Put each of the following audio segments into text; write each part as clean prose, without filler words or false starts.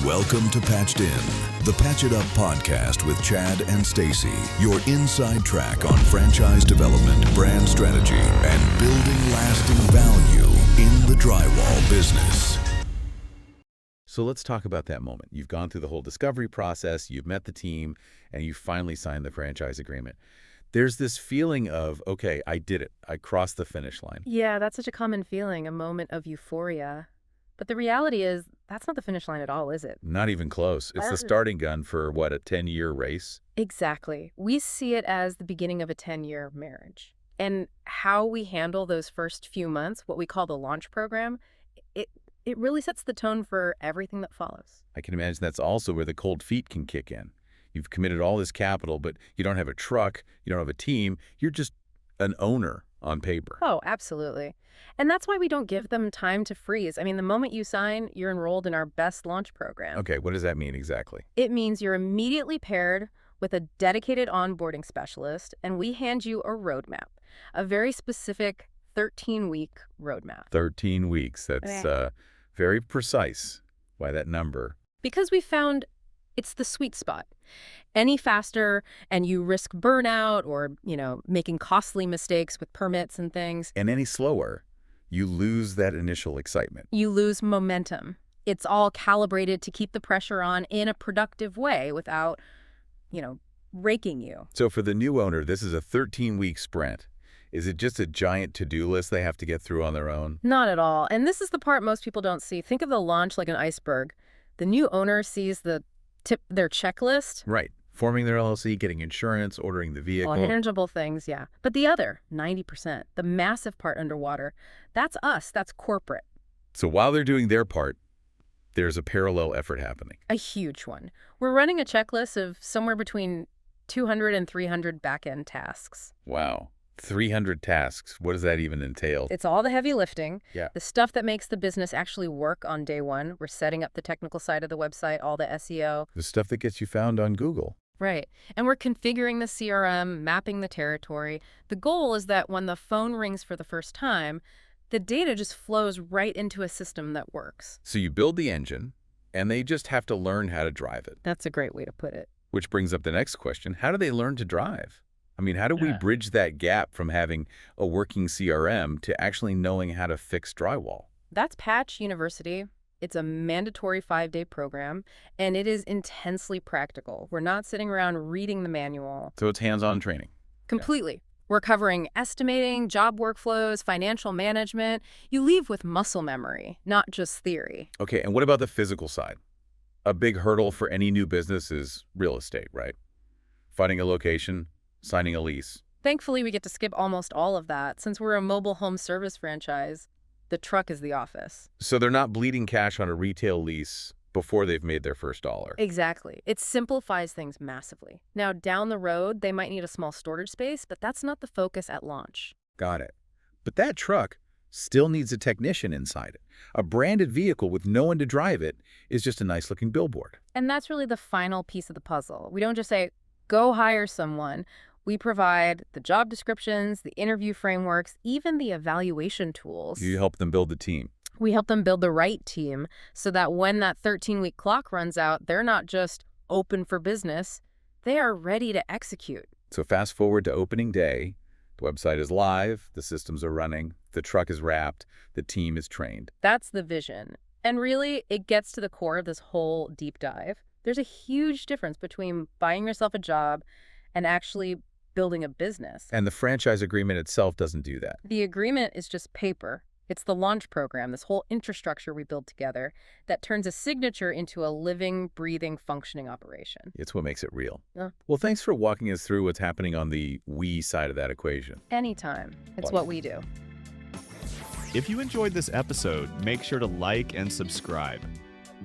Welcome to Patched In, the PatchitUP podcast with Chad and Stacy, your inside track on franchise development, brand strategy, and building lasting value in the drywall business. So let's talk about that moment. You've gone through the whole discovery process, you've met the team, and you finally signed the franchise agreement. There's this feeling of, okay, I did it. I crossed the finish line. Yeah, that's such a common feeling, a moment of euphoria. But the reality is, that's not the finish line at all, is it? Not even close. It's the starting gun for, what, a 10-year race? Exactly. We see it as the beginning of a 10-year marriage. And how we handle those first few months, what we call the launch program, it really sets the tone for everything that follows. I can imagine that's also where the cold feet can kick in. You've committed all this capital, but you don't have a truck, you don't have a team, you're just an owner on paper. Oh, absolutely. And that's why we don't give them time to freeze. I mean, the moment you sign, you're enrolled in our best launch program. Okay, what does that mean exactly? It means you're immediately paired with a dedicated onboarding specialist, and we hand you a roadmap, a very specific 13-week roadmap. 13 weeks. That's very precise. Why that number? Because we found it's the sweet spot. Any faster and you risk burnout or, making costly mistakes with permits and things. And any slower, you lose that initial excitement. You lose momentum. It's all calibrated to keep the pressure on in a productive way without, raking you. So for the new owner, this is a 13-week sprint. Is it just a giant to-do list they have to get through on their own? Not at all. And this is the part most people don't see. Think of the launch like an iceberg. The new owner sees their checklist. Right. Forming their LLC, getting insurance, ordering the vehicle. All tangible things, yeah. But the other, 90%, the massive part underwater, that's us. That's corporate. So while they're doing their part, there's a parallel effort happening. A huge one. We're running a checklist of somewhere between 200 and 300 back-end tasks. Wow. 300 tasks. What does that even entail? It's all the heavy lifting, Yeah. the stuff that makes the business actually work on day one. We're setting up the technical side of the website, all the SEO. The stuff that gets you found on Google. Right. And we're configuring the CRM, mapping the territory. The goal is that when the phone rings for the first time, the data just flows right into a system that works. So you build the engine, and they just have to learn how to drive it. That's a great way to put it. Which brings up the next question. How do they learn to drive? I mean, how do we bridge that gap from having a working CRM to actually knowing how to fix drywall? That's Patch University. It's a mandatory 5-day program, and it is intensely practical. We're not sitting around reading the manual. So it's hands-on training. Completely. Yeah. We're covering estimating, job workflows, financial management. You leave with muscle memory, not just theory. Okay, and what about the physical side? A big hurdle for any new business is real estate, right? Finding a location, signing a lease. Thankfully, we get to skip almost all of that. Since we're a mobile home service franchise, the truck is the office. So they're not bleeding cash on a retail lease before they've made their first dollar. Exactly. It simplifies things massively. Now, down the road, they might need a small storage space, but that's not the focus at launch. Got it. But that truck still needs a technician inside it. A branded vehicle with no one to drive it is just a nice-looking billboard. And that's really the final piece of the puzzle. We don't just say, go hire someone. We provide the job descriptions, the interview frameworks, even the evaluation tools. You help them build the team. We help them build the right team so that when that 13-week clock runs out, they're not just open for business, they are ready to execute. So fast forward to opening day, the website is live, the systems are running, the truck is wrapped, the team is trained. That's the vision. And really, it gets to the core of this whole deep dive. There's a huge difference between buying yourself a job and actually building a business. And the franchise agreement itself doesn't do that. The agreement is just paper. It's the launch program, this whole infrastructure we build together that turns a signature into a living, breathing, functioning operation. It's what makes it real. Yeah. Well, thanks for walking us through what's happening on the we side of that equation. Anytime. It's what we do. If you enjoyed this episode, make sure to like and subscribe.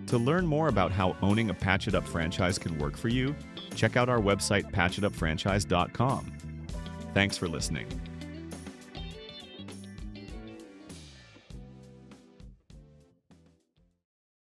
To learn more about how owning a PatchitUP franchise can work for you, check out our website, PatchitUpFranchise.com. Thanks for listening.